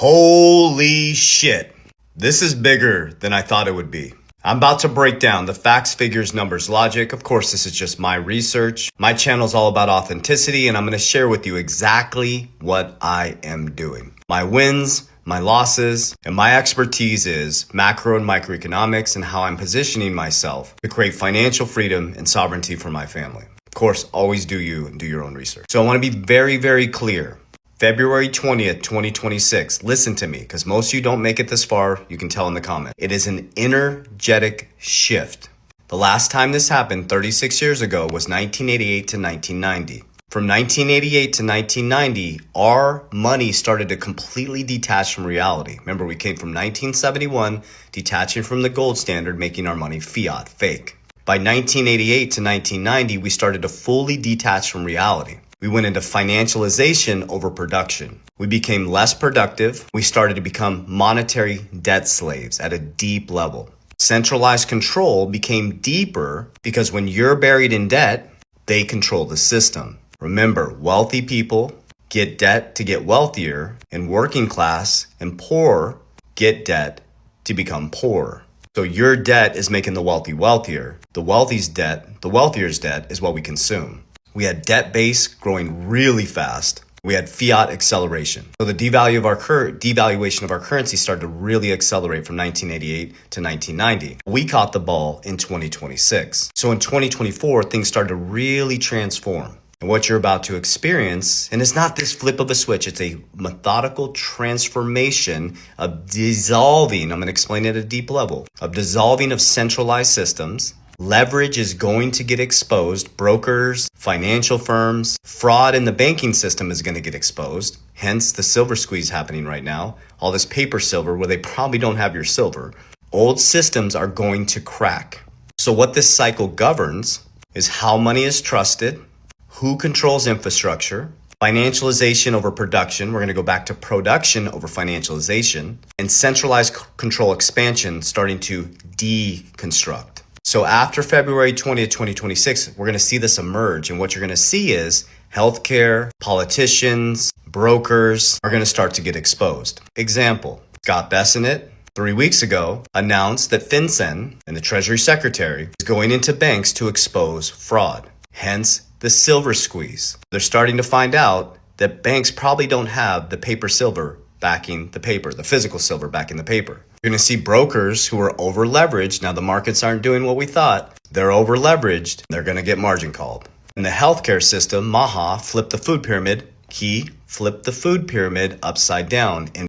Holy shit. This is bigger than I thought it would be. I'm about to break down the facts, figures, numbers, logic. Of course, this is just my research. My channel is all about authenticity, and I'm going to share with you exactly what I am doing. My wins, my losses, and my expertise is macro and microeconomics and how I'm positioning myself to create financial freedom and sovereignty for my family. Of course, always do you and do your own research. So I want to be very, very clear. February 20th, 2026. Listen to me, because most of you don't make it this far. You can tell in the comments. It is an energetic shift. The last time this happened 36 years ago was 1988 to 1990. From 1988 to 1990, our money started to completely detach from reality. Remember, we came from 1971, detaching from the gold standard, making our money fiat, fake. By 1988 to 1990, we started to fully detach from reality. We went into financialization over production. We became less productive. We started to become monetary debt slaves at a deep level. Centralized control became deeper because when you're buried in debt, they control the system. Remember, wealthy people get debt to get wealthier, and working class and poor get debt to become poor. So your debt is making the wealthy wealthier. The wealthy's debt, the wealthier's debt is what we consume. We had debt base growing really fast. We had fiat acceleration. So the devaluation of our currency started to really accelerate from 1988 to 1990. We caught the ball in 2026. So in 2024, things started to really transform. And what you're about to experience, and it's not this flip of a switch, it's a methodical transformation of dissolving, I'm going to explain it at a deep level, of dissolving of centralized systems. Leverage is going to get exposed. Brokers, financial firms, fraud in the banking system is going to get exposed. Hence the silver squeeze happening right now. All this paper silver where they probably don't have your silver. Old systems are going to crack. So what this cycle governs is how money is trusted, who controls infrastructure, financialization over production. We're going to go back to production over financialization, and centralized control expansion starting to deconstruct. So after February 20th, 2026, we're going to see this emerge. And what you're going to see is healthcare, politicians, brokers are going to start to get exposed. Example, Scott Bessent 3 weeks ago announced that FinCEN and the Treasury Secretary is going into banks to expose fraud. Hence the silver squeeze. They're starting to find out that banks probably don't have the paper silver backing the paper, the physical silver backing the paper. You're going to see brokers who are over leveraged. Now the markets aren't doing what we thought. They're over leveraged. They're going to get margin called. In the healthcare system, Maha flipped the food pyramid. He flipped the food pyramid upside down. And